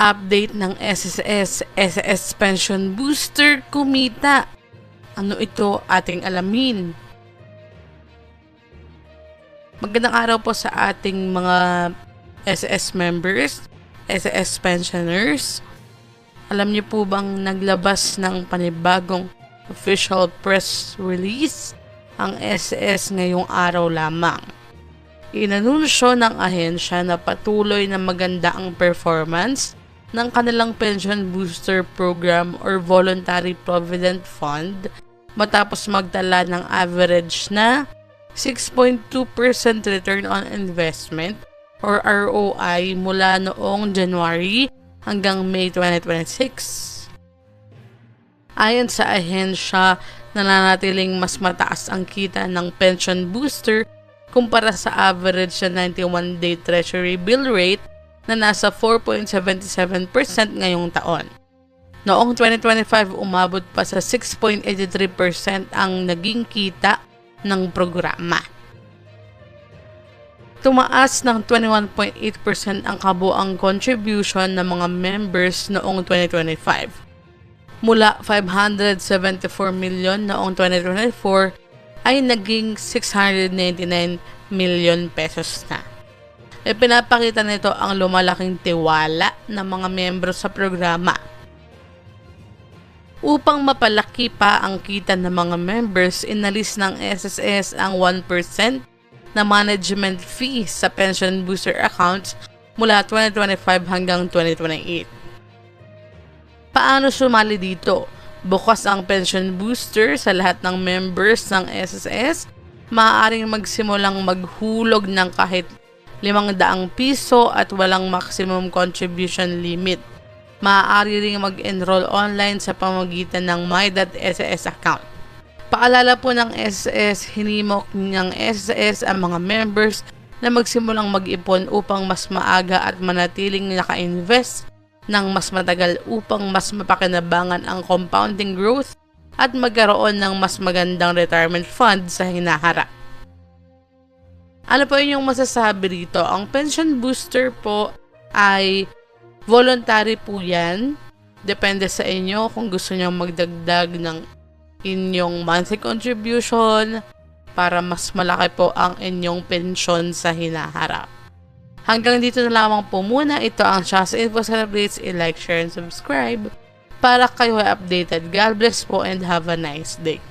Update ng SSS Pension Booster kumita. Ano ito? Ating alamin. Magandang araw po sa ating mga SSS members, SSS pensioners. Alam niyo po bang naglabas ng panibagong official press release ang SSS ngayong araw lamang? Inanunsyo ng ahensya na patuloy na maganda ang performance ng kanilang pension booster program or voluntary provident fund matapos magtala ng average na 6.2% return on investment or ROI mula noong January hanggang May 2026. Ayon sa ahensya, nananatiling mas mataas ang kita ng pension booster kumpara sa average na 91-day treasury bill rate na nasa 4.77% ngayong taon. Noong 2025, umabot pa sa 6.83% ang naging kita ng programa. Tumaas ng 21.8% ang kabuang contribution ng mga members noong 2025. Mula 574 million noong 2024 ay naging 699 million pesos na. Ipinapakita nito ang lumalaking tiwala ng mga miyembro sa programa. Upang mapalaki pa ang kita ng mga members, inalis ng SSS ang 1% na management fee sa pension booster accounts mula 2025 hanggang 2028. Paano sumali dito? Bukas ang pension booster sa lahat ng members ng SSS, maaaring magsimulang maghulog ng kahit 500 piso at walang maximum contribution limit. Maaari ring mag-enroll online sa pamamagitan ng my.ss account. Paalala po ng SSS, hinimok ng SSS ang mga members na magsimulang mag-ipon upang mas maaga at manatiling naka-invest ng mas matagal upang mas mapakinabangan ang compounding growth at magkaroon ng mas magandang retirement fund sa hinaharap. Ano po inyong masasabi rito? Ang pension booster po ay voluntary po yan. Depende sa inyo kung gusto nyo magdagdag ng inyong monthly contribution para mas malaki po ang inyong pensyon sa hinaharap. Hanggang dito na lamang po muna. Ito ang Shas Info Celebrates. I-like, share, and subscribe para kayo ay updated. God bless po and have a nice day.